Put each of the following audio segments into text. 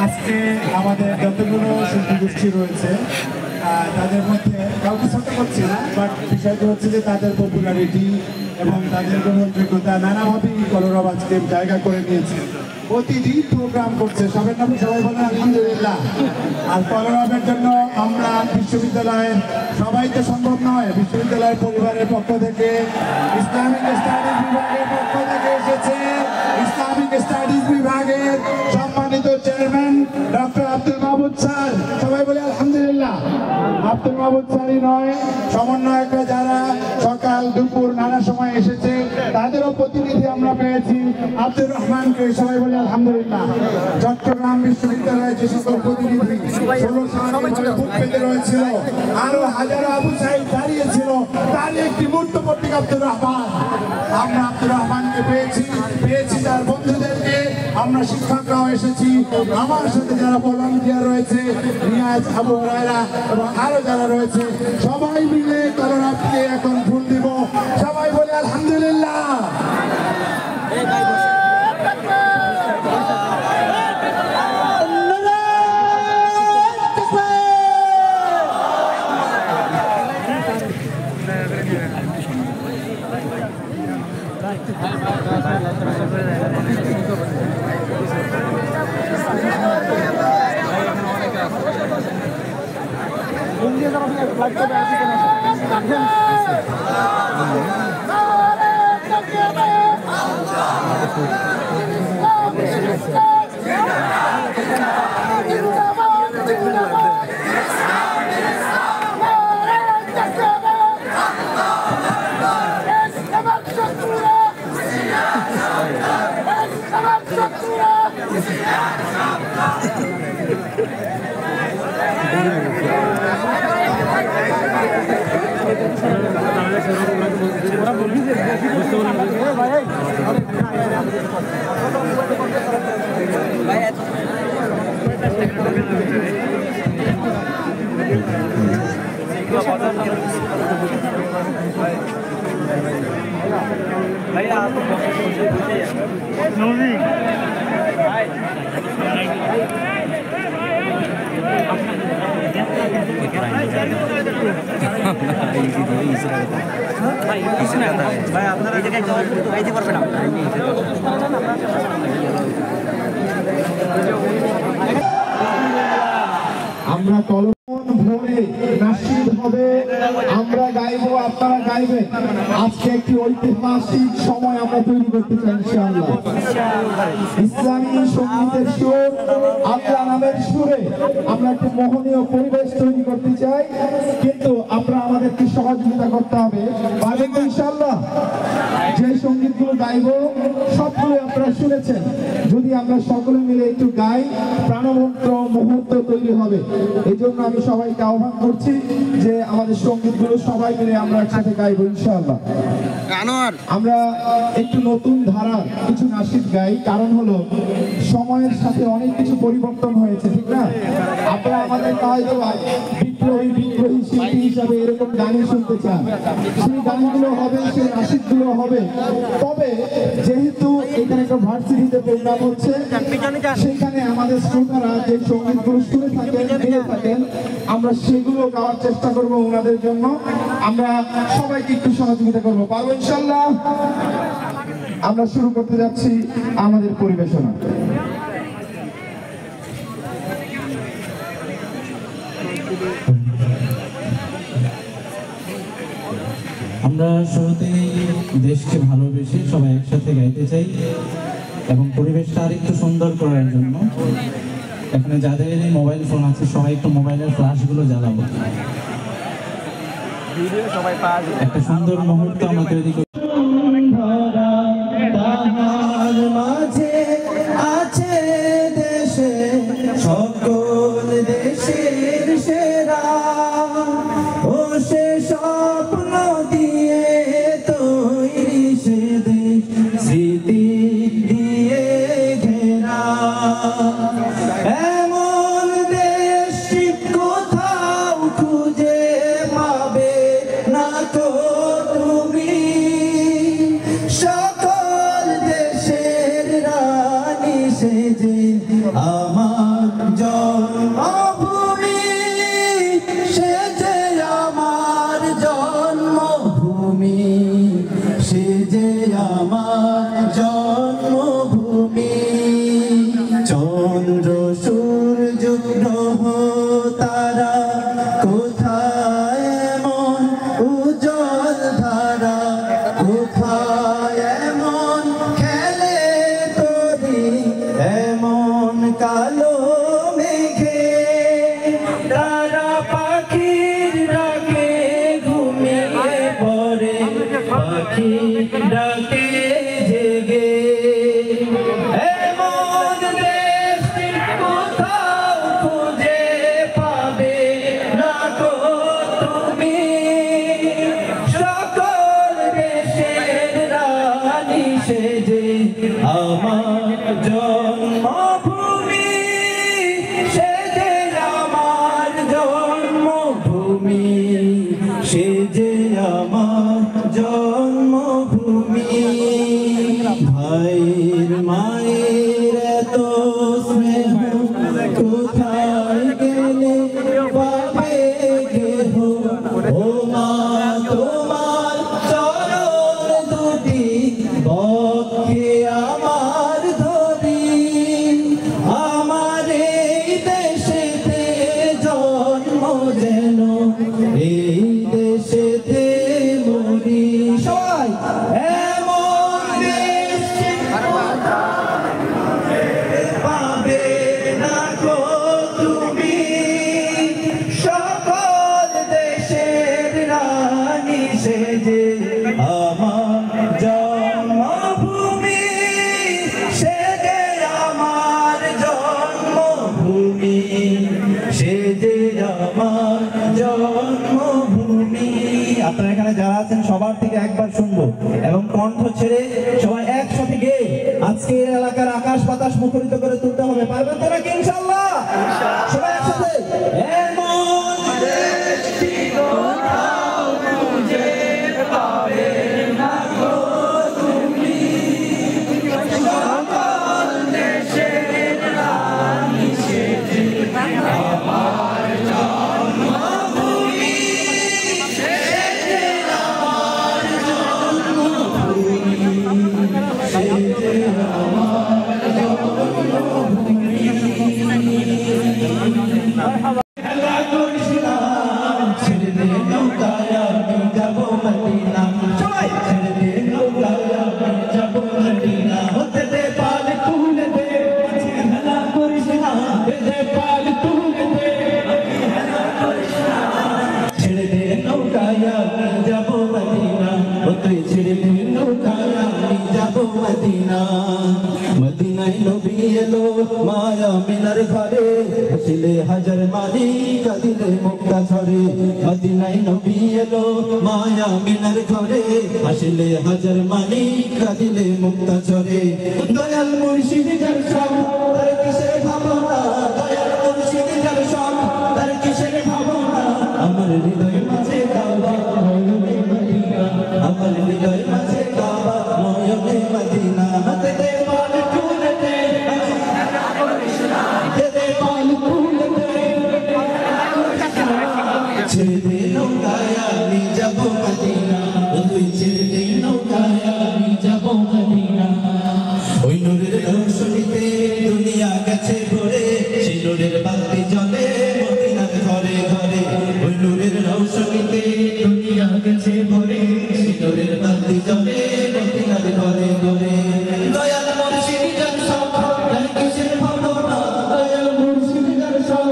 আজকে আমাদের যতগুলো শিল্পী গোষ্ঠী রয়েছে তাদের মধ্যে কাউকে ছোট করছি না, বাট বিষয়টা হচ্ছে যে তাদের পপুলারিটি এবং তাদের গ্রহণযোগ্যতা নানাভাবেই কলরব আজকে জায়গা করে নিয়েছে। প্রতিদিন প্রোগ্রাম করছে, সবার নামে সবাই বলেন আলহামদুলিল্লাহ। আর কলরবের জন্য আমরা বিশ্ববিদ্যালয়ের সবাই তো সম্ভব নয়, বিশ্ববিদ্যালয়ের পরিবারের পক্ষ থেকে ইসলামিক স্টাডিজ বিভাগের পক্ষ থেকে এসেছে ইসলামিক স্টাডিজ বিভাগের সম্মানিত chairman doctor Abdul Mahmud sir. সবাই বলে আলহামদুলিল্লাহ। আব্দুল মাহমুদ স্যারই নয়, সমন্বয়করা যারা সকাল দুপুর নানা সময় এসেছে তাদেরও প্রতিনিধি আমরা পেয়েছি আব্দুর রহমানকে। সবাই বলে আলহামদুলিল্লাহ। চট্টগ্রাম বিশ্ববিদ্যালয়ে যে সকল প্রতিনিধি 16 সালে বুক পেতে রয়েছিল, আরো হাজারো আবু সাইদ দাঁড়িয়েছিল, তার একটি মূর্ত প্রতীক আব্দুর রহমান। আমরা আব্দুর রহমানকে পেয়েছি তার বন্ধুদেরকে, আমরা শিক্ষকরাও এসেছি, আমার সাথে যারা ভলান্টিয়ার রয়েছে নিয়াজ, আবু হুরায়রা এবং আরো যারা রয়েছে, সবাই মিলে কলরবকে এখন ফুল দিব। সবাই বলে আলহামদুলিল্লাহ। আমরা কলমন ভরে নাশিদ হবে, আমরা গাইবো, আপনারা গাইবেন। আজকে একটি ঐতিহাসিক সময় আমরা তৈরি করতে চাই ইনশাআল্লাহ। ইসলামী সঙ্গীতের সুর, আল্লাহ নামের সুরে আমরা একটি মোহনীয় পরিবেশ তৈরি করতে চাই, কিন্তু আপনারা আমাদেরকে সহযোগিতা করতে হবে। পারবেন তো ইনশাআল্লাহ? যে সঙ্গীতগুলো গাইবো সবগুলো আপনারা শুনেছেন, যদি আমরা সকলে মিলে একটু গাই প্রাণবন্ত মুহূর্ত তৈরি হবে। এই জন্য আমি সবাইকে আহ্বান করছি যে আমাদের সঙ্গীতগুলো সবাই মিলে আমরা একসাথে গাইবো ইনশাআল্লাহ। আমরা একটু নতুন ধারা কিছু নাশিদ গাই, কারণ হলো সময়ের সাথে অনেক কিছু পরিবর্তন হয়েছে, ঠিক না? আপনারা আমাদের বিদ্রোহী শিল্পী হিসাবে এরকম গানই শুনতে চান, সেই গানগুলো হবে, সেই নাশিদগুলো হবে। তবে যেহেতু এখানে একটা ভার্সিটিতে প্রোগ্রাম হচ্ছে, সেখানে আমাদের শ্রোতারা যে সঙ্গীতগুলো শুনে থাকেন আমরা সেগুলো গাওয়ার চেষ্টা করব ওনাদের জন্য। আমরা সবাইকে একটু সহযোগিতা করবো, পারবো ইনশাআল্লাহ? আমরা শুরু করতে যাচ্ছি আমাদের পরিবেশনা। আমরা শুরুতেই দেশকে ভালোবেসে সবাই একসাথে গাইতে চাই এবং পরিবেশটা আরেকটু সুন্দর করার জন্য এখানে যাদের মোবাইল ফোন আছে সবাই একটু মোবাইলের ফ্ল্যাশগুলো জ্বালাবো, একটা সুন্দর মুহূর্ত আমরা তৈরি করি। মাঝে আছে দেশে সকল দেশের সেরা, ও সে স্বপ্ন দিয়ে তৈরি সে দেশ স্মৃতি দিয়ে ঘেরা। এমন দেশ কোথাও খুঁজে পাবে না তো তুমি। পাখি ডাকে জেগে এমন দেশটি কোথাও খুঁজে পাবে না গো তুমি সকল দেশের রানী সেজে আমার জন্মভূমি সেজে আমার জন্মভূমি সেজে আমার জন্মভূমি ভাইয়ের মায়ের এত স্নেহ কোথায় গেলে পাবে গেহ ও মা তোমার চরণ দুটি বক্ষে আমার ধরি আমার এই দেশেতে জন্ম যেন এই দেশেতে মরি সবাই এমন দেশে পাবে না গো তুমি সকল দেশের রানী সেজে আমার জন্মভূমি সেজে আমার জন্মভূমি সেজে আমার জন্মভূমি। আপনারা এখানে যারা আছেন সবার থেকে একবার শুনবো এবং কণ্ঠ ছেড়ে সবাই একসাথে গেয়ে আজকের এলাকার আকাশ বাতাস মুখরিত করে তুলতে হবে। পারবেন তো নাকি ইনশাআল্লাহ? সবাই একসাথে এমন দেশটি কোথাও খুঁজে পাবে না গো তুমি সকল দেশের রানী সেজে আমার জন্মভূমি সেজে আমার জন্মভূমি সেজে আমার জন্মভূমি। খেলা করিস না ছেড়ে দে নৌকায় আমি যাব মদিনা সবাই ছেড়ে দে নৌকায় আমি যাব মদিনা হতে দে পাল তুলে দে খেলা করিস না দে পাল তুলে দে খেলা করিস না ছেড়ে দে নৌকায় আমি যাব মদিনা তুই ছেড়ে দে নৌকায় আমি যাব মদিনা মদিনায় নবী এলো মায়া মিনার ঘরে হাসিলে হাজার মানি কাঁদিলে মুক্তা ঝরে মদিনায় নবী এলো মায়া মিনার ঘরে হাসিলে হাজার মানি কাঁদিলে মুক্তা ঝরে দয়াল মুর্শিদ যার সব তার কিসের ভাবনা দয়াল মুর্শিদ যার সব তার কিসের ভাবনা আমার হৃদয় মাঝে কাবা ময়ূরে মদিনা আমার হৃদয় মাঝে কাবা ময়ূরে মদিনা হাতে দে পাল তুলে দে দে পাল তুলে দে ছেড়ে দে নৌকায় আমি যাব মদিনা তুই ছেড়ে দে নৌকায় আমি যাব মদিনা ওই নূরের রোশনীতে দুনিয়া গেছে ভরে সেই নূরের বাতি জ্বলে মদিনার ঘরে ঘরে ওই নূরের রোশনীতে দুনিয়া গেছে ভরে সেই নূরের বাতি জ্বলে মদিনার ঘরে ঘরে দয়াল মুর্শিদ যার সব তার কিসের ভাবনা দয়াল মুর্শিদ যার সব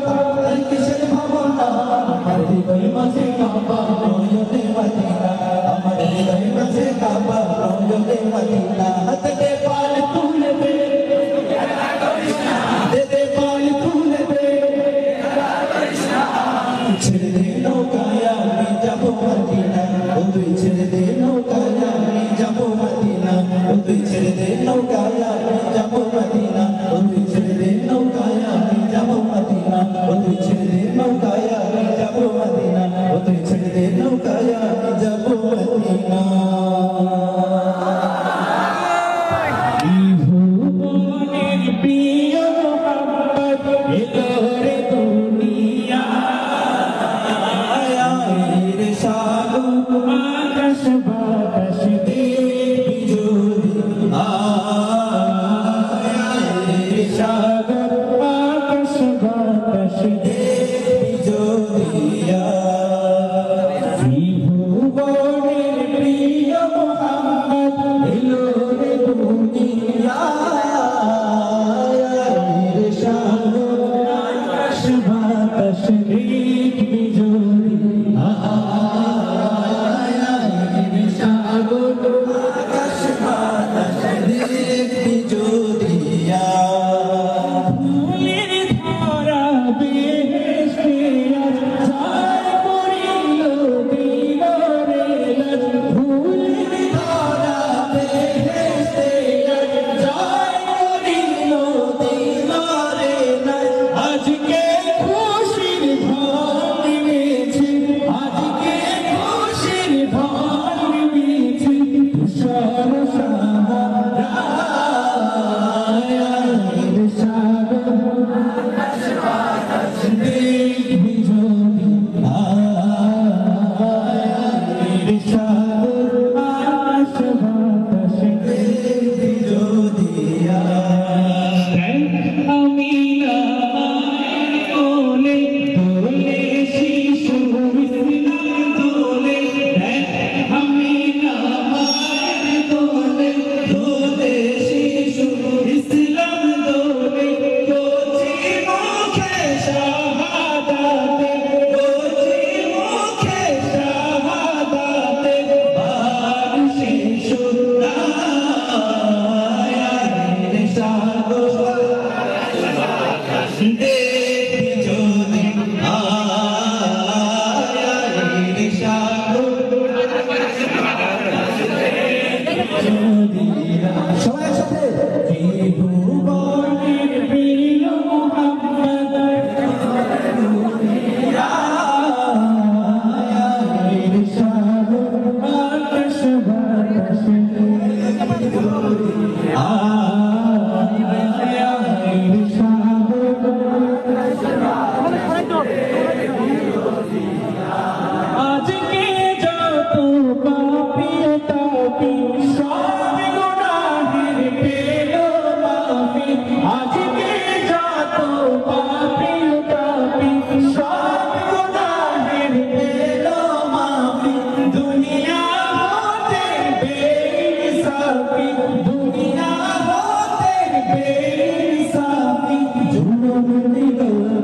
তার কিসের ভাবনা আমার হৃদয় মাঝে কাবা রয়তে মদিনা আমার হৃদয় মাঝে কাবা রয়তে মদিনা হাতে দে পাল তুলে দে দে পাল তুলে দে ছেড়ে দে নৌকায় আমি যাব মদিনা ও তুই ছেড়ে দে নৌকায় আমি যাব মদিনা ও তুই ছেড়ে দে নৌকায় আমি যাব মদিনা ও তুই ছেড়ে দে নৌকায় আমি যাব মদিনা ও তুই ছেড়ে দে নৌকায় আমি যাব মদিনা ও তুই ছেড়ে দে নৌকায় আমি যাব মদিনা। ভুবনের প্রিয় মোহাম্মদ এলো রে দুনিয়ায় রে সাগর আকাশ বাতাস দেবী যদি রে সাগর আকাশ বাতাস দেবী যদি ভুবনের প্রিয় মোহাম্মদ এলো রে দুনিয়ায় রে সাগর আকাশ বাতাস দেবী যদি রে সাগর সাথে ত্রিভুবনের প্রিয় মুহাম্মদ ইরশাদ আকাশ বাতাস আজকে যত পাপী তাপী সব গুনাহের পেল মাফি আজকে যত পাপী তাপী সব গুনাহের পেল মাফি দুনিয়া হতে বেইনসাফি দুনিয়া হতে বেইনসাফি জুলুম দিল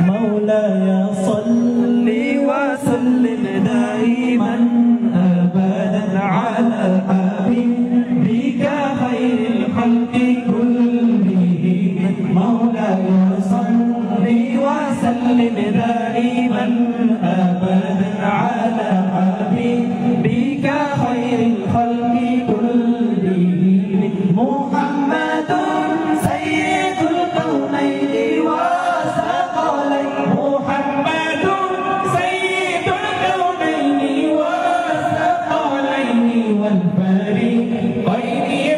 مولاي صل وسلم وسلم دائما أبدا على حبيبك خير الخلق كلهم محمد سيد الكونين والثقلين محمد سيد الكونين والثقلين والفريقين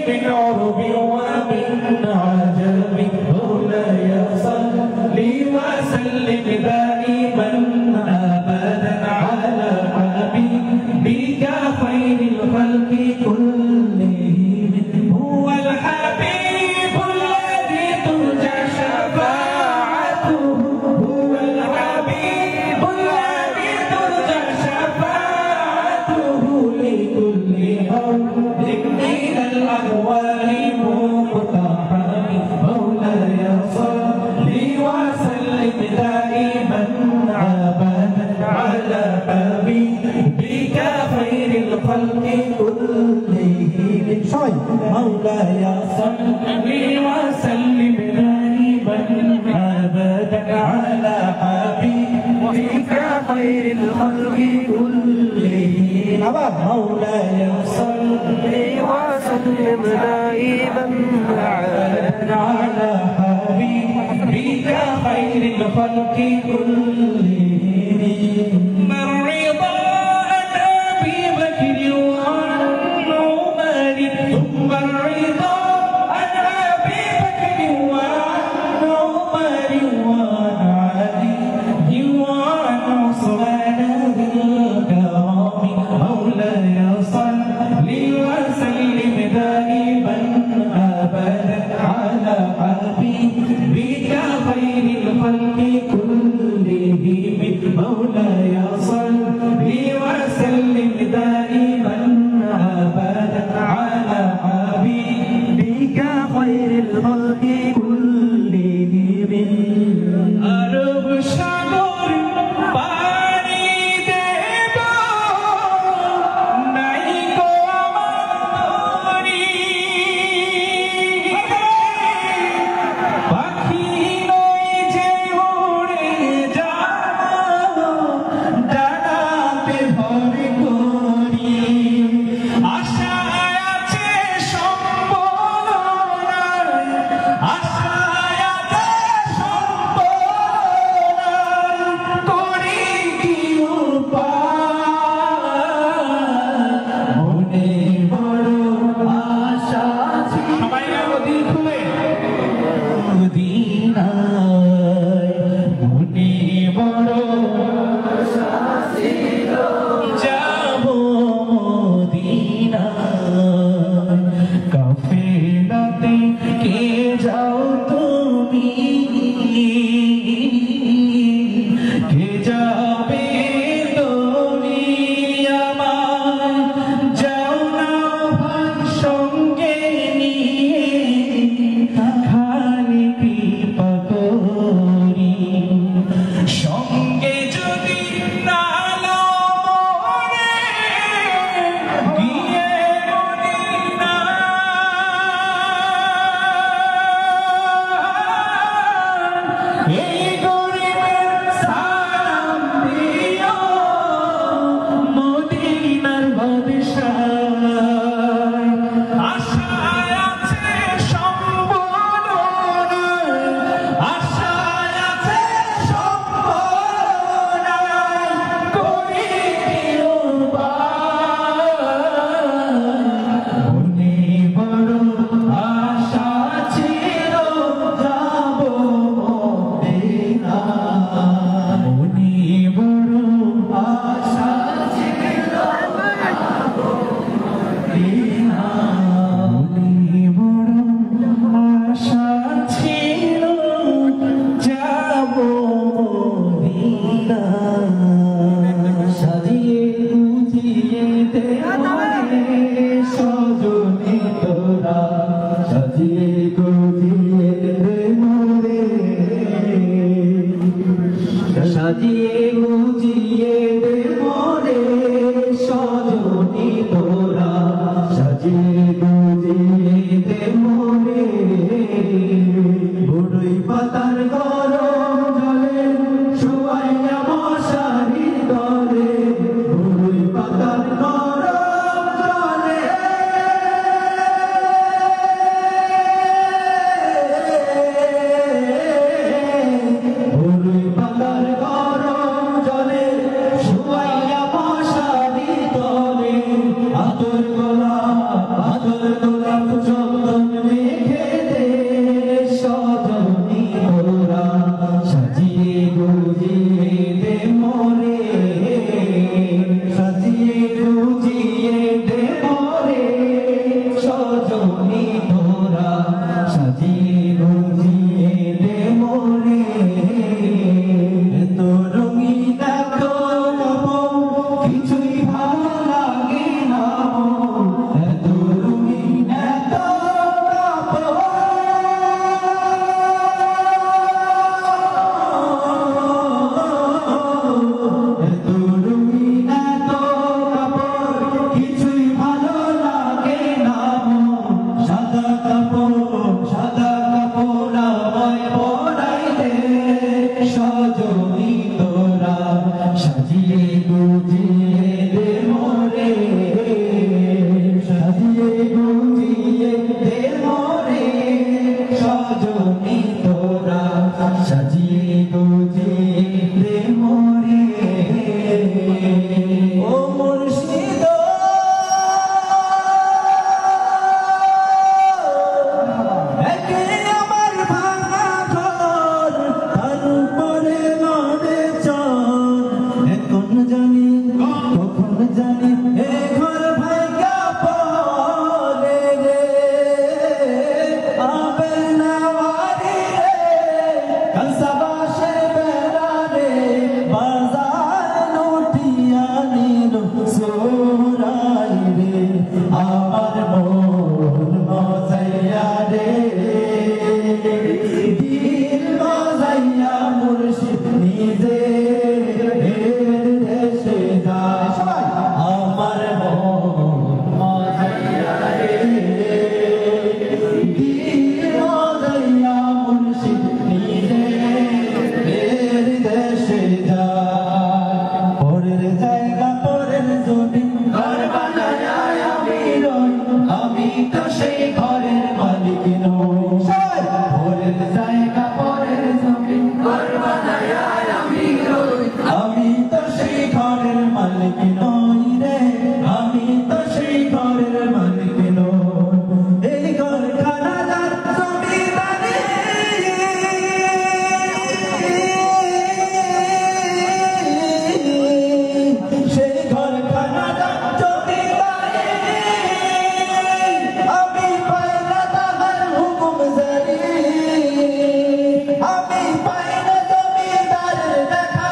بالعرب ومن عجب مولاي صل وسلم دائما أبدا على حبيبك خير الخلق كلهم هو الحبيب الذي ترجى شفاعته هو الحبيب الذي ترجى شفاعته لكل أمر من الأهوال مقتحم مولاي صل وسلم دائما أبدا على حبيبك خير الخلق كلهم مولاي صل وسلم دائما أبدا على حبيبك خير الخلق كلهم مولاي صل وسلم دائما أبدا على حبيبك خير الخلق كلهم الرضا عن أبي بكر وعن عمر ثم الرضا عن أبي بكر وعن عمر وعن علي وعن عثمان بالكرام مولاي صل وسلم دائما أبدا على حبيبك خير الخلق كلهم مولاي صل وسلم دائما أبدا على حبيبك خير الخلق كلهم أرب شعور পানি দেব নাই গো আমার পাখি নই যে উড়ে যাব ডানাতে ভর করি আশায় আছে সম্বল নাই আশায় আছে সম্বল নাই করি কি উপায় মনে বড় আশা ছিল সবাই দিল খুলে মদিনায় মনে বড় আশা ছিল যাব মদিনায় কাফেলাতে কে যাও তুমি কে যাবে তুমি আমার যাও না ভাই সঙ্গে নিয়ে খালি কৃপা করি সঙ্গে যদি না নাও মনে গিয়ে মদিনা এই গরিবের সালাম দিও মদিনার বাদশায় আশায় আছে সম্বল নাই আশায় আছে সম্বল নাই করি কি উপায় মনে বড় আশা ছিল যাব মদিনা মনে বড় আশা ছিল মদিনা মনে বড় আশা ছিল যাব মদিনা সাজিয়ে গুজিয়ে দেওয়ারে সজনে তোরা সাজিয়ে গুজিয়ে দে মোরে সাজিয়ে গুজিয়ে দে মোরে সজনে তোরা সাজিয়ে গুজিয়ে দে মোরে বড়ই পাতার গরম জলে সজনী তোরা সাজিয়ে গুজিয়ে দে মোরে সাজিয়ে গুজিয়ে দে মোরে সজনী তোরা সাজিয়ে গুজিয়ে দে মোরে ও মুর্শিদ একে আমার ভাঙা ঘর তার উপরে নড়ে চর এখন জানি কখন জানি এ ঘর ভাঙা পড়ে রে আবে না বাড়ি রে কলসাবাসের বেড়া রে বাজার নোটিয়ানির সোরাই রে আমার মন মজাইয়া রে দিল মজাইয়া মুর্শিদ নিজে দেশে যায় সবাই আমার মন মজাইয়া রে দিল মজাইয়া মুর্শিদ নিজে দেশে যায় পরের জায়গা পরের জমিন ঘর বানায় আমি রই আমি তো সেই ঘরের মালিক নই পরের জায়গা পরের জমিন ঘর বানায় আমি রই আমি তো সেই ঘরের মালিক নই রে আমি তো সেই ঘরের মালিক নই এই ঘর খানা যার জমিদারি সেই ঘর খানা যার জমিদারি আমি পাই না তাহার হুকুম জারি আমি পাই না জমিদারের দেখা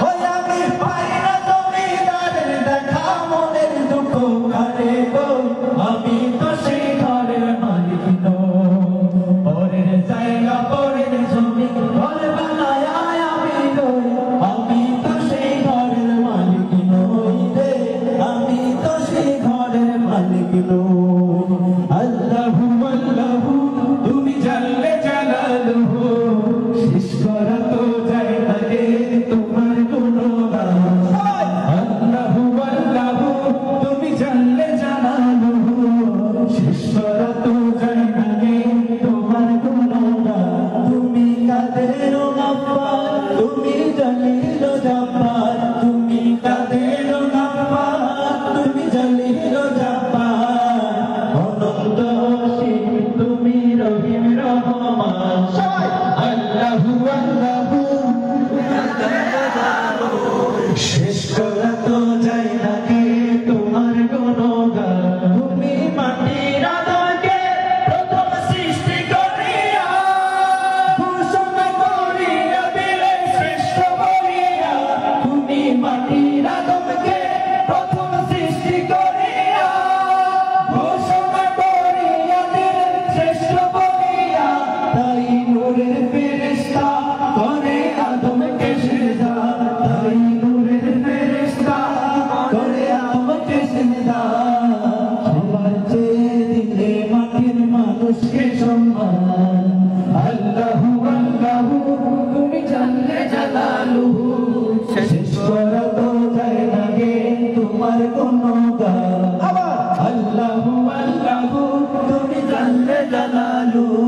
ওই আমি পাই না জমিদারের দেখা মনের দুঃখ কারে গো আমি তো সেই ঘরের মালিক নই পরের জায়গা পরের জমি ঘর বানায় আমি রই আমি তো সেই ঘরের মালিক নই রে আমি তো সেই ঘরের মালিক নই আল্লাহু আল্লাহু তুমি জানলে জালালুহু শেষ করা তো যায় না রে তোমার গুণগান আল্লাহু আল্লাহু তুমি জানলে জালালুহু শেষ করা তো যায় না রে তোমার গুণগান তুমি কাদের গাফফার তুমি জলিল জব্বার তুমি কাদের গাফফার তুমি জলিল জব্বার অনন্ত অসীম তুমি রহিম রহমান আল্লাহু আল্লাহু শেষ করা তো যায় না কে তোমার গুণগান তুমি মাটির আদমকে প্রথম সৃষ্টি করিয়া ভূষণ করিয়া দিলে শ্রেষ্ঠ বলিয়া তুমি মাটির আদমকে প্রথম সৃষ্টি করিয়া ভূষণ করিয়া দিলে শ্রেষ্ঠ বলিয়া তাই নূরের ফেরেশতা করে আদমকে সেজদা তাই নূরের ফেরেশতা করে আদমকে সেজদা সবার চেয়ে দিলে মাটির মানুষকে সম্মান আল্লাহু আল্লাহু তুমি জানলে জালালুহু শেষ করা তো যায় না গে তোমার গুণগান আল্লাহু আল্লাহু তুমি জানলে জালালুহু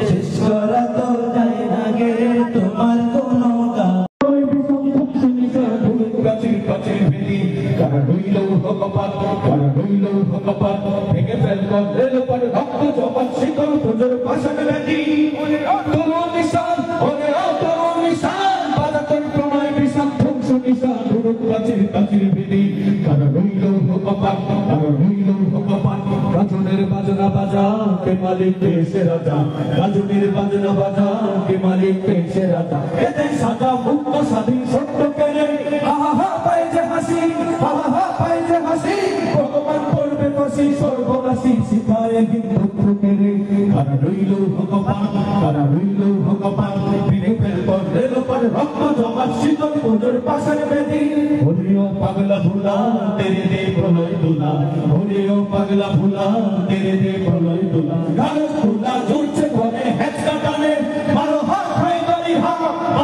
শেষ করা তো যায় না গে তোমার গুণগান ভেঙে ফেল করের উপর রক্ত জবান শিকল তোদের পাশান ব্যাধি তরুণ নিশান ওরে তরুণ নিশান বাধা তোর প্রণয় বিষান ধ্বংস নিশান রূপ প্রাচীর প্রাচীর ভেদি কারা রইল ভগবান কারা রইল ভগবান গাজনের বাজনা বাজা কে মালিক পেশে রাজা গাজনের বাজনা বাজা কে মালিক পেশে রাজা এতে সাজা মুক্ত স্বাধীন সত্য কেড়ে আহা পায় যে হাসি আহা পায় যে হাসি ভগবান করবে ফাঁসি সর্বনাশী শিখায় কিন্তু কেড়ে কারা রইল ভগবান কারা রইল ভগবান ফিরে ফেল করের উপর রক্ত জমা শীতল তোদের পাশান বেদি হরিও পাগলা ভুলা তেরে দে প্রলয় দুলা হরিও পাগলা ভুলা তেরে দে প্রলয় দুলা গাল ভুলা জুড়ছে ঘরে হেঁচকা টানে মারো হাত খাই গলি হা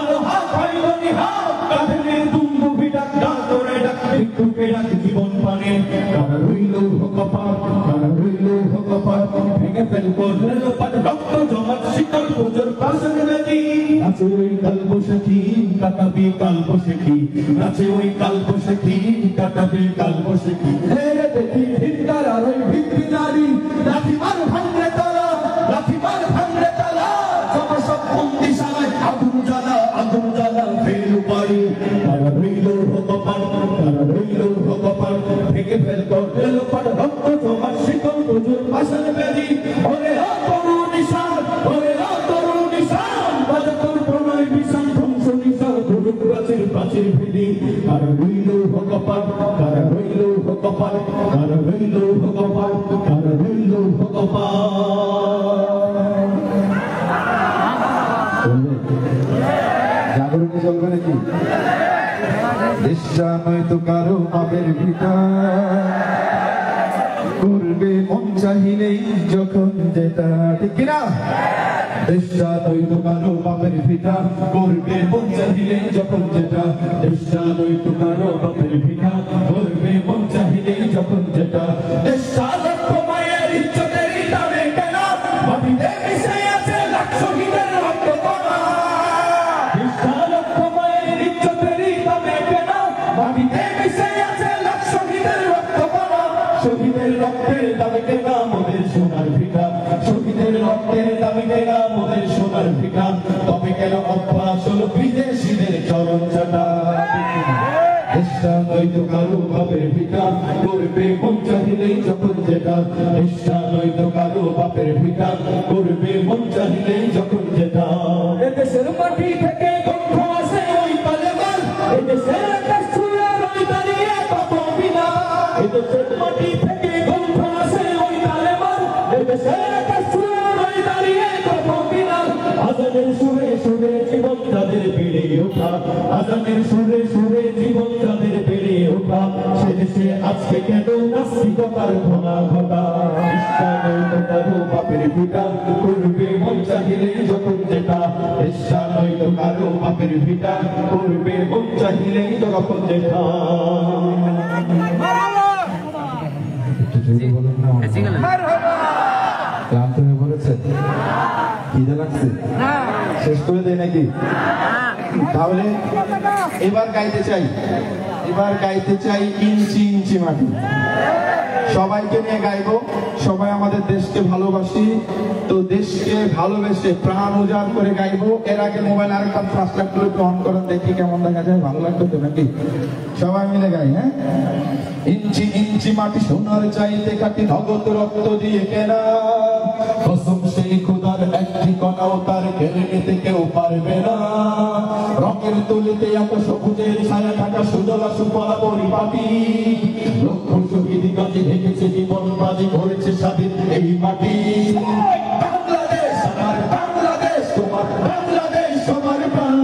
আর হাত পাইবনি হাত কাঁধে দুম্বু ভিটাক ডাক করে ডাক একটু পেড়াক জীবন পানে কারা রইল কপাল কারা রইল কপাল ভেঙে ফেল করলে লোপাট রক্ত জমাট শীতল পুজোর পাশে নদী নাচে ওই কাল বসেছি কাটাবি কাল বসেছি নাচে ওই কাল বসেছি কাটাবি কাল বসেছি হেরে দেখি ভিন্দার আর ওই ভিত্তি নারী লাঠি মার ভাঙলে তারা লাঠি মার ভাঙলে তারা জমা সব বন্দি সালায় আগুন জ্বালা ফের পারি তারা রইল কপাল তারা রইল কপাল ভেঙে ফেল করলে লোপাট রক্ত জমাট শীতল পুজোর পাশে নদী ওরে ও তরুণ নিশান ওরে ও তরুণ নিশান বাজা তোর প্রণয় বিশান ধ্বংস নিশান গুরু প্রাচীর ভেদি আর রইল কপাল আর রইল কপাল আর রইল কপাল আর রইল কপাল জাগরণে চলবে নাকি দেশটা নয়তো কারো বাপের ভিটা করবে মন চাহিলেই যখন যেটা ঠিক কিনা দেশটা নয়তো কারো বাপের ভিটা করবে মন চাহিলেই যখন যেটা দেশটা নয়তো কারো বাপের ভিটা করবে মন চাহিলেই যখন যেটা দেশটা লক্ষ মায়ের ইজ্জতের দামে কেন মাটিতে মিশে আছে লাখ শহীদের রক্ত কণা দেশটা লক্ষ মায়ের ইজ্জতের দামে কেন মাটিতে মিশে আছে লাখ শহীদের রক্ত কণা শহীদের রক্তের দামে কেন মোদের সোনার ভিটা শহীদের রক্তের দামে কেন মোদের সোনার ভিটা তবে কেন অভ্যাস হলো বিদেশিদের চরণ চাটা দেশটা নয়তো কারো বাপের ভিটা করবে মন চাহিলেই যখন যেটা দেশটা নয়তো কারো বাপের ভিটা করবে মন চাহিলেই যখন যেটা এদেশের মাটি থেকে গন্ধ আসে ওই তালেবান এদেশের আকাশ ছুঁয়ে রই দাঁড়িয়ে কত বিনা এদেশের মাটি থেকে গন্ধ আসে ওই তালেবান এদেশের আকাশ ছুঁয়ে রই দাঁড়িয়ে কত বিনা আজানের সুরে সুরে জীবন তাদের বেড়ে ওঠা আজানের সুরে সুরে জীবন তাদের বেড়ে ওঠা সে দেশে আজকে কেন নাস্তিকতার ঘনা ঘটা কারো বাপের ভিটা করবে মন চাহিলে যখন যেটা দেশটা নয়তো কারো বাপের ভিটা করবে মন চাহিলে যখন যেটা ক্লান্ত হয়ে পড়েছে খিদে লাগছে শেষ করে দেয় নাকি তাহলে এবার গাইতে চাই ইঞ্চি ইঞ্চি মাটি সবাইকে নিয়ে গাইবো সবাই আমাদের দেশকে ভালোবাসি তো দেশকে ভালোবেসে প্রাণ উজাড় করে গাইবো এর আগে মোবাইল আরেকবার ফ্লাশলাইটগুলো একটু অন করেন দেখি কেমন দেখা যায় ভালো লাগতো তো নাকি সবাই মিলে গাই হ্যাঁ ইঞ্চি ইঞ্চি মাটি সোনার চাইতে কাটি নগদ রক্ত দিয়ে কেনা কসম সেই খোদার একটি কণাও তার কেড়ে নিতে কেউ পারবে না রঙের তুলিতে এত সবুজের ছায়া থাকা সুজলা সুফলা পরিপাটি লক্ষ শহীদ গাছে ঢেকেছে জীবন বাজি করেছে স্বাধীন এই মাটি বাংলাদেশ আমার বাংলাদেশ তোমার বাংলাদেশ সবার প্রাণ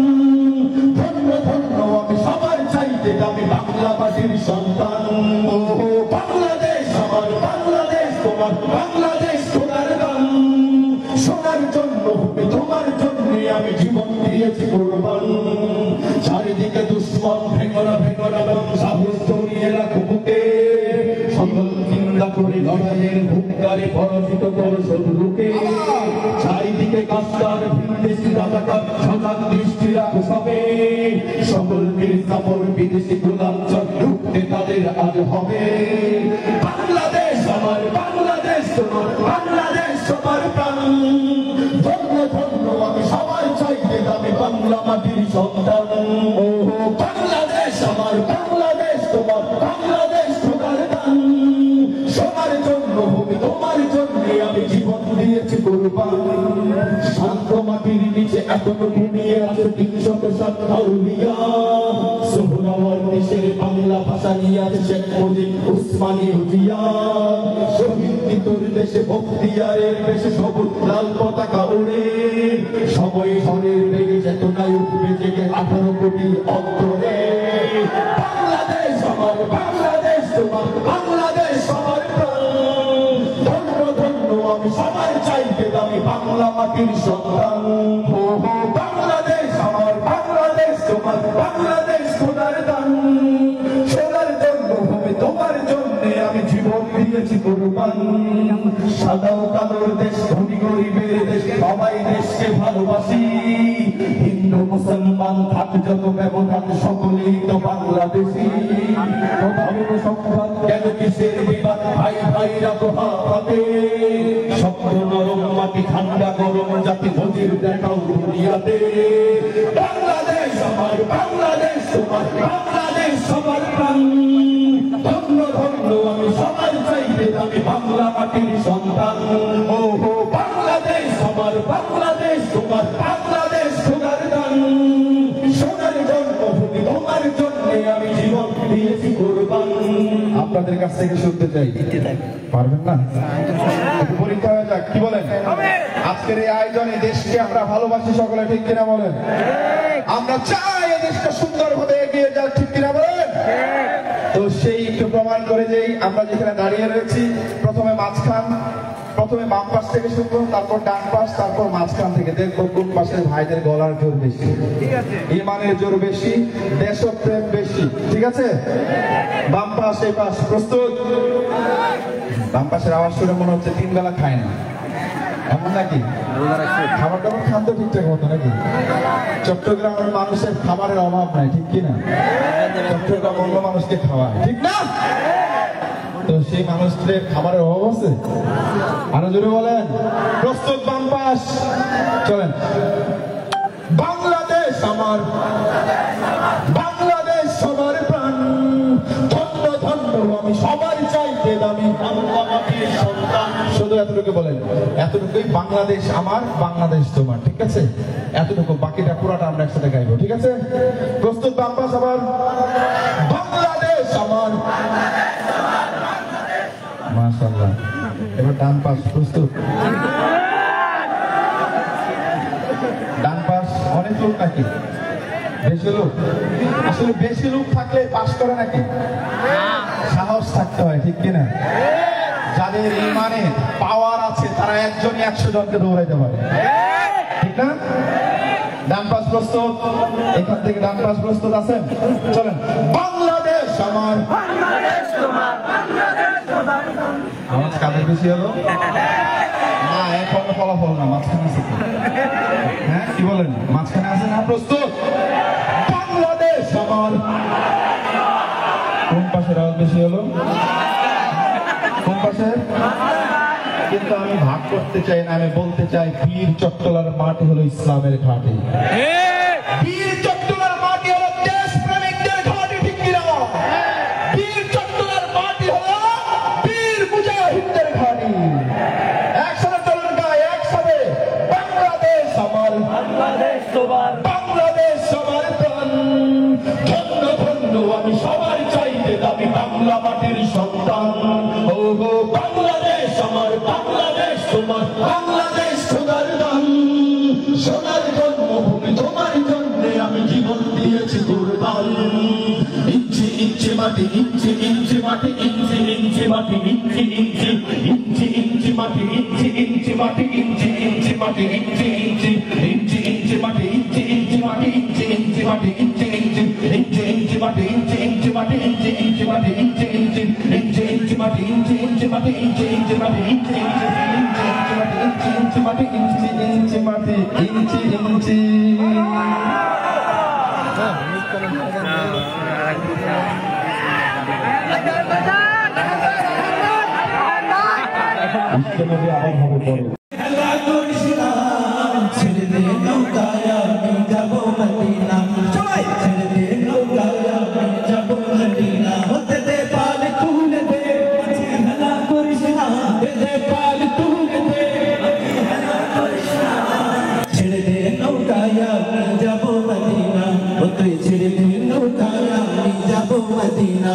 ধন্য ধন্য আমি সবার চাইতে আমি বাংলা মাটির সন্তান ও বাংলাদেশ আমার বাংলাদেশ তোমার বাংলাদেশ সোনার গান সোনার জন্য তোমার জন্য আমি জীবন দিয়েছি কোরবান চারিদিকে দুশ্মন ভেঙরা সাহস জড়িয়ে রাখো বুকে সকল চিন্তা করে লড়াইয়ের হুঙ্কারে পরাজিত করো শত্রুকে চারিদিকে কাস্তার বিদেশি রাজাকার সজাগ দৃষ্টি রাখো সবে সকল মির্জাপুর বিদেশি গোলাঞ্চল ঢুকতে তাদের আজ হবে বাংলাদেশ আমার বাংলাদেশ তোমার বাংলাদেশ সবার প্রাণ ধন্য ধন্য আমি সবাই চাইতে আমি বাংলা মাটির সন্তান ও বাংলাদেশ আমার বাংলাদেশ তোমার বাংলাদেশ তোমার দান সবার জন্য ভূমি তোমার জন্য আমি জীবন দিয়েছি কোরবান শান্ত মাটির নিচে এখনো ঘুমিয়ে আছে 307 আউলিয়া সোহরাওয়ার দেশের বাংলা ভাষা নিয়ে আছে শেখ মুজিব উসমানী হুজিয়া শহীদ তোর দেশে বখতিয়ারের দেশে সবুজ লাল পতাকা উড়ে সময় ঝড়ের বেগে চেতনায় উঠবে জেগে 18 কোটি অন্তরে বাংলাদেশ আমার বাংলাদেশ তোমার বাংলাদেশ সবার প্রাণ ধন্য ধন্য আমি সবার চাইতে আমি বাংলা মাটির সন্তান ও বাংলাদেশ আমার বাংলা বাংলাদেশ খোদার দান সোনার জন্মভূমি তোমার জন্যে আমি জীবন দিয়েছি কুরবান সাদা ও কালোর দেশ ধনী গরিবের দেশ সবাই দেশকে ভালোবাসি হিন্দু মুসলমান থাক যত ব্যবধান সকলেই তো বাংলাদেশি ধর্ম সংঘাত কেন কিসের বিবাদ ভাই ভাইরা তো হাতে শব্দ নরম মাটি ঠান্ডা গরম জাতি নদীর দেখাও দুনিয়াতে বাংলাদেশ আমার বাংলাদেশ তোমার বাংলাদেশ সবার প্রাণ ধন্য ধন্য আমি সবার চাইতে আমি বাংলা মাটির সন্তান ও হো বাংলাদেশ আমার বাংলাদেশ তোমার বাংলাদেশ সোনার দান সোনার জন্মভূমি তোমার জন্য আমি জীবন দিয়েছি কুরবান আপনাদের কাছ থেকে শুনতে চাই পারবেন না একটু পরীক্ষা হয়ে যাক কি বলেন আজকের এই আয়োজনে দেশকে আমরা ভালোবাসি সকলে ঠিক কিনা বলেন আমরা চাই এই দেশটা সুন্দরভাবে এগিয়ে যাক ঠিক কিনা বলেন তো সেই একটু প্রমাণ করে যেই আমরা যেখানে দাঁড়িয়ে রয়েছি প্রথমে বাম পাশ থেকে শুনবো তারপর ডান পাশ তারপর মাঝখান থেকে দেখবো কোন পাশের ভাইদের গলার জোর বেশি ইমানের জোর বেশি দেশপ্রেম বেশি ঠিক আছে বাম পাশ এই পাশ প্রস্তুত বাম পাশের আওয়াজ শুনে মনে হচ্ছে 3 বেলা খায় না এমন নাকি খাবার দাবার খান তো ঠিকঠাক মতো নাকি চট্টগ্রামের মানুষের খাবারের অভাব নাই ঠিক কিনা চট্টগ্রাম অন্য মানুষকে খাওয়ায় ঠিক না তো সেই মানুষদের খাবারের অভাব আছে আরো জোরে বলেন প্রস্তুত বাম পাশ চলেন বাংলাদেশ আমার বাংলাদেশ সবার প্রাণ ধন্য ধন্য আমি সবার চাইতে দামি বাংলা মাটির সন্তান শুধু এতটুকু বলেন এতটুকুই বাংলাদেশ আমার বাংলাদেশ তোমার ঠিক আছে এতটুকু বাকিটা পুরাটা আমরা একসাথে গাইবো ঠিক আছে প্রস্তুত বাম পাশ আবার বাংলাদেশ আমার মাশাআল্লাহ এবার ডান পাশ প্রস্তুত ডান পাশ অনেক লোক নাকি বেশি লোক আসলে বেশি লোক থাকলে পাস করে নাকি সাহস থাকতে হয় ঠিক কিনা যাদের ইমানে পাওয়ার আছে তারা একজনই 100 জনকে দৌড়াইতে পারে ঠিক না ডান পাশ প্রস্তুত এখান থেকে ডান পাশ প্রস্তুত আছেন চলেন বাংলাদেশ আমার বাংলাদেশ তোমার বাংলাদেশ তোমার আওয়াজ কাদের বেশি হলো না এখন ফলাফল না মাঝখানে আছে হ্যাঁ কি বলেন মাঝখানে আছে না প্রস্তুত বাংলাদেশ আমার কোন পাশের আওয়াজ বেশি হলো কোন পাশে কিন্তু আমি ভাগ করতে চাই না আমি বলতে চাই বীর চট্টলার মাটি হলো ইসলামের ঘাঁটি বীর চট্টলার মাটি হলো দেশপ্রেমিকদের ঘাঁটি ঠিক কিনা বীর চট্টলার মাটি হলো বীর মুজাহিদদের ঘাঁটি একসাথে চলুন গায়ে একসাথে বাংলাদেশ আমার বাংলাদেশ তোমার বাংলাদেশ সবার প্রাণ ধন্য ধন্য আমি সবার চাইতে দামি বাংলা মাটির সন্তান ও গো বাংলাদেশ আমার বাংলাদেশ তোমার বাংলাদেশ খোদার দান সোনার জন্মভূমি তোমার জন্যে আমি জীবন দিয়েছি কুরবান ইঞ্চি ইঞ্চি মাটি ইঞ্চি ইঞ্চি মাটি ইঞ্চি ইঞ্চি মাটি ইঞ্চি ইঞ্চি ইঞ্চি ইঞ্চি মাটি ইঞ্চি ইঞ্চি মাটি ইঞ্চি ইঞ্চি মাটি ইঞ্চি ইঞ্চি ইঞ্চি ইঞ্চি মাটি ইঞ্চি ইঞ্চি মাটি ইঞ্চি ইঞ্চি মাটি ইঞ্চি ইঞ্চি ইঞ্চি ইঞ্চি মাটি ইঞ্চি ইঞ্চি মাটি ইঞ্চি ইঞ্চি মাটি ইঞ্চি ইঞ্চি ইঞ্চি ইঞ্চি মাটি ইঞ্চি ইঞ্চি মাটি ইঞ্চি ইঞ্চি মাটি ইঞ্চি ইঞ্চি মাটি ইঞ্চি ইঞ্চি মাটি ইঞ্চি ইঞ্চি আবার হবে পরে খেলা করিস না ছেড়ে দে নৌকায় আমি যাব মদিনা সবাই ছেড়ে দে নৌকায় আমি যাব মদিনা হতে দে পাল তুলে দে খেলা করিস না দে পাল তুলে দে খেলা করিস না ছেড়ে দে নৌকায় আমি যাব মদিনা হতে ছেড়ে দে নৌকায় আমি যাব মদিনা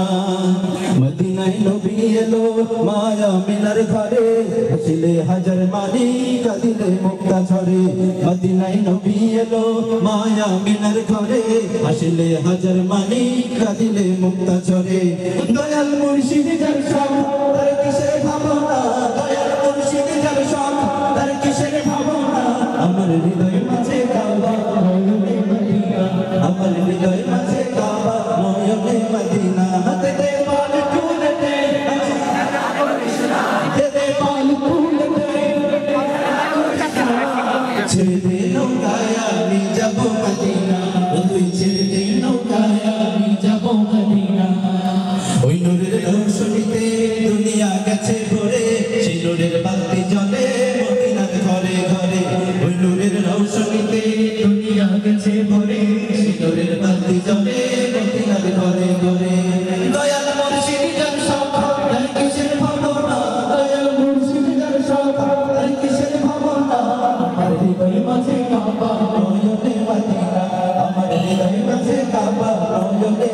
মদিনায় নবী এলো মায়া মিনার ঘরে হাসিলে হাজার মানি কাঁদিলে মুক্তা ঝরে মদিনায় নবী এলো মায়া মিনার ঘরে হাসিলে হাজার মানি কাঁদিলে মুক্তা ঝরে দয়াল মুর্শিদ যার সব তার কিসের ভাবনা দয়াল মুর্শিদ যার সব তার কিসের ভাবনা আমার হৃদয় মাঝে কাবা হইলে মদিনা আমার হৃদয় মাঝে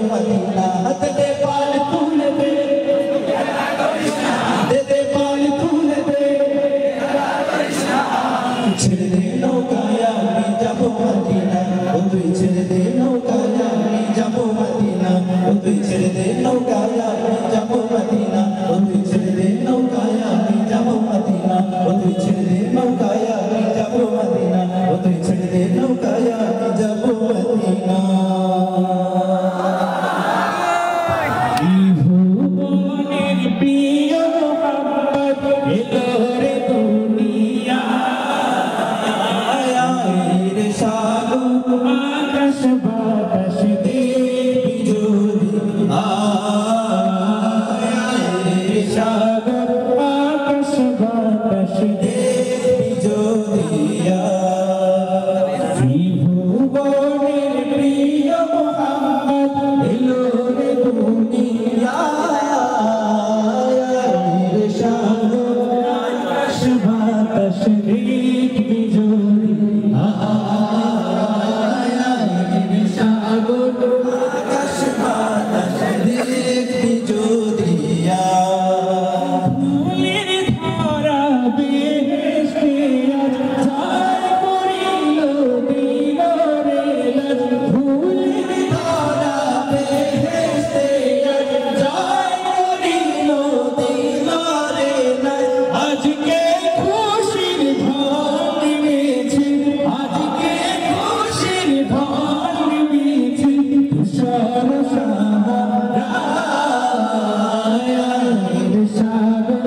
मदीना दे दे पाल फूल दे दे पाल फूल दे ছেড়ে দে নৌকায় আমি যাব মদিনা ও তুই ছেড়ে দে নৌকায় আমি যাব মদিনা ও তুই ছেড়ে দে নৌকায় আমি যাব মদিনা ও তুই ছেড়ে দে নৌকায় আমি যাব মদিনা ও তুই ছেড়ে দে নৌকায় আমি যাব মদিনা ও তুই ছেড়ে দে নৌকায় আমি যাব মদিনা ভুবনের প্রিয় মোহাম্মদ এলো রে দুনিয়া রে সাগর আকাশ বাতাস দেখবি যদি রে সাগর আকাশ বাতাস দেখবি যদি ভুবনের প্রিয় মোহাম্মদ এলো রে দুনিয়া রে সাগর আকাশ বাতাস দেখবি যদি রে সাগর আকাশ বাতাস দেখবি যদি ফুলের ধারা বেহেশতে আজ ছায় করিল দিল রে লাজ ফুলের ধারা বেহেশতে আজ ছায় করিল দিল রে লাজ আজকে খুশির ঢল নেমেছে আজকে খুশির ঢল নেমেছে তুষার সাহারা রে সাগর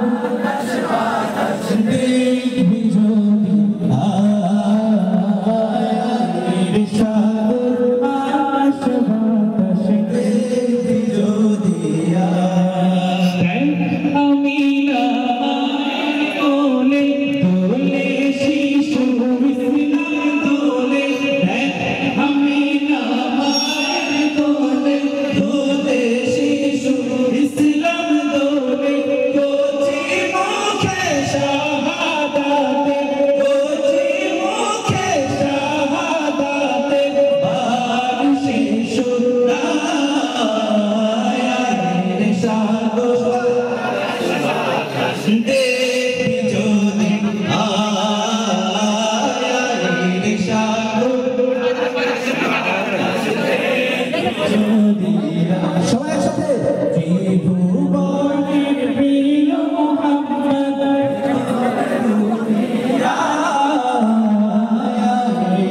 আকাশ বাতাস দেখবি যদি রে সাগর আকাশ বাতাস দেখবি যদি আমি না দোলে দোলে শিশু ইসলাম দোলে আমি না দোলে দোলে শিশু ইসলাম দোলে কোচি মুখে শাহাদাতে কোচি মুখে শাহাদাতে বার শিশু রে সাগর দেখবি যদি রে সাগর সবাই একসাথে ভুবনের প্রিয় মোহাম্মদ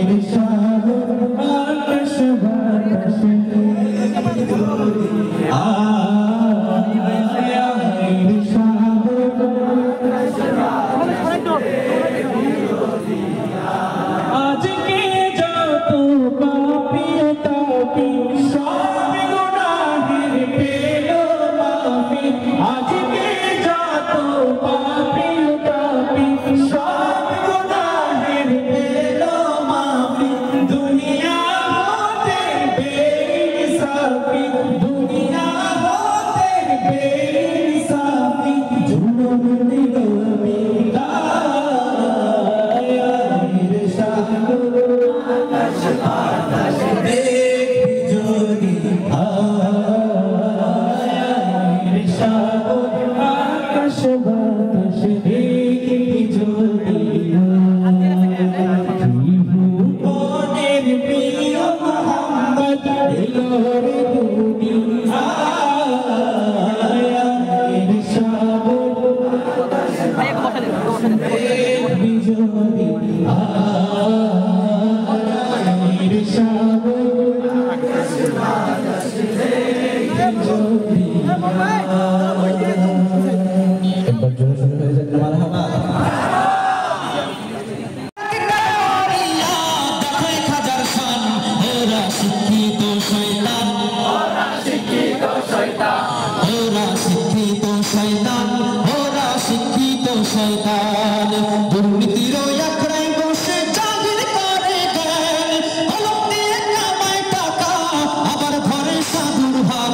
রে সাগর আকাশ বাতাস রে আজকে যত পাপী তাপী সব গুনাহের পেল মাফি আজকে যত পাপী তাপী সব গুনাহের পেল মাফি দুনিয়া হতে বেইনসাফি দুনিয়া হতে বেইনসাফি জুলুম দিল রে সাগর আকাশ বাতাস দেখবি যদি রে সাগর আকাশ বাতাস দেখবি যদি ভুবনের প্রিয় মোহাম্মদ এলো রে দুনিয়া রে সাগর দেখবি যদি রে সাগর আকাশ বাতাস দেখবি যদি একবার জোরে শুরু হয়ে যাক মারহাবা শিক্ষিত শয়তান ওরা শিক্ষিত শয়তান দুর্নীতির আখড়ায় বসে জাহির করে জ্ঞান হলক দিয়ে কামায় টাকা আবার ঘরে সাধুর ভাব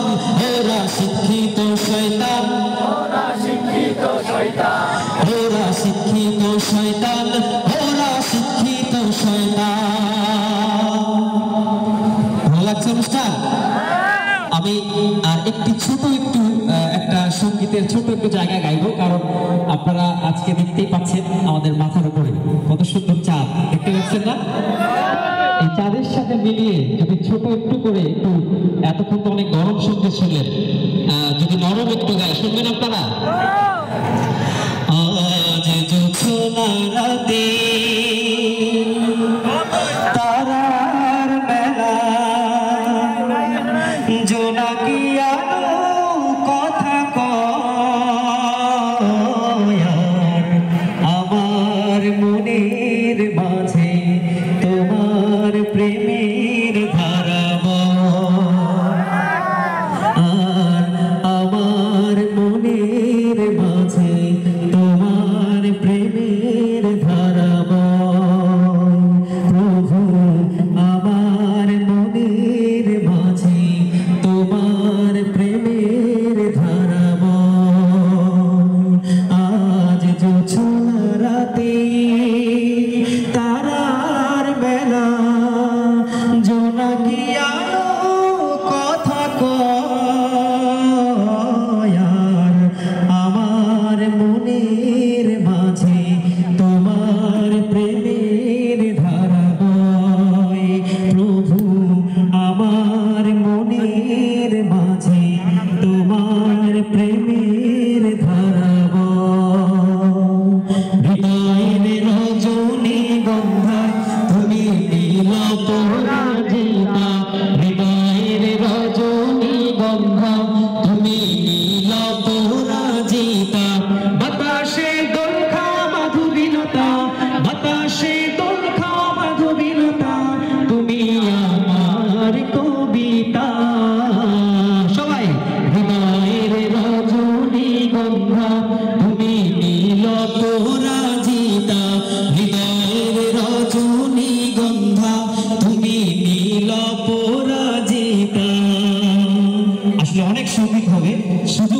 ওরা শিক্ষিত শয়তান ওরা শিক্ষিত শয়তান ভালো লাগছে অনুষ্ঠান আমি একটি ছোট একটা সঙ্গীতের ছোট একটু জায়গা গাইবো, কারণ আপনারা আজকে দেখতেই পাচ্ছেন আমাদের মাথার উপরে কত সুন্দর চাঁদ, দেখতে পাচ্ছেন না? এই চাঁদের সাথে মিলিয়ে যদি ছোট একটু করে একটু, এতক্ষণ তো অনেক গরম সঙ্গীত শুনলেন, যদি নরম একটু গাই, শুনবেন আপনারা? আজ জোছনা রাতে তারার মেলা, জোনাকি আলো কথা কয়, আমার মনের মাঝে তোমার প্রেমের ধারা বয়, আর আমার মনের মাঝে তোমার প্রেমের ধারা বয়। প্রভু আমার মনের মাঝে তোমার প্রেমের ধারা বয়। আজ জোছনা রাতে তারার বেলা, জোনাকি আলো কথা কয়, আর আমার মনের মাঝে তোমার প্রেমের ধারা বয়। প্রভু আমার মনের মাঝে তোমার প্রেমের ধারা বয়। হৃদয়ের রজনী গন্ধা তুমি নীল পরাজিতা, হৃদয়ের রজনী গন্ধা তুমি নীল পরাজিতা, বাতাসে দোলখা মাধুরীলতা, বাতাসে দোলখা মাধুরীলতা, তুমি আমার কবিতা। সবাই হৃদয়ের রজনী গন্ধা তুমি নীল পরাজিতা, হৃদয়ের রজনী গন্ধা তুমি নীল পরাজিতা। আসলে অনেক সঙ্গীত হবে, শুধু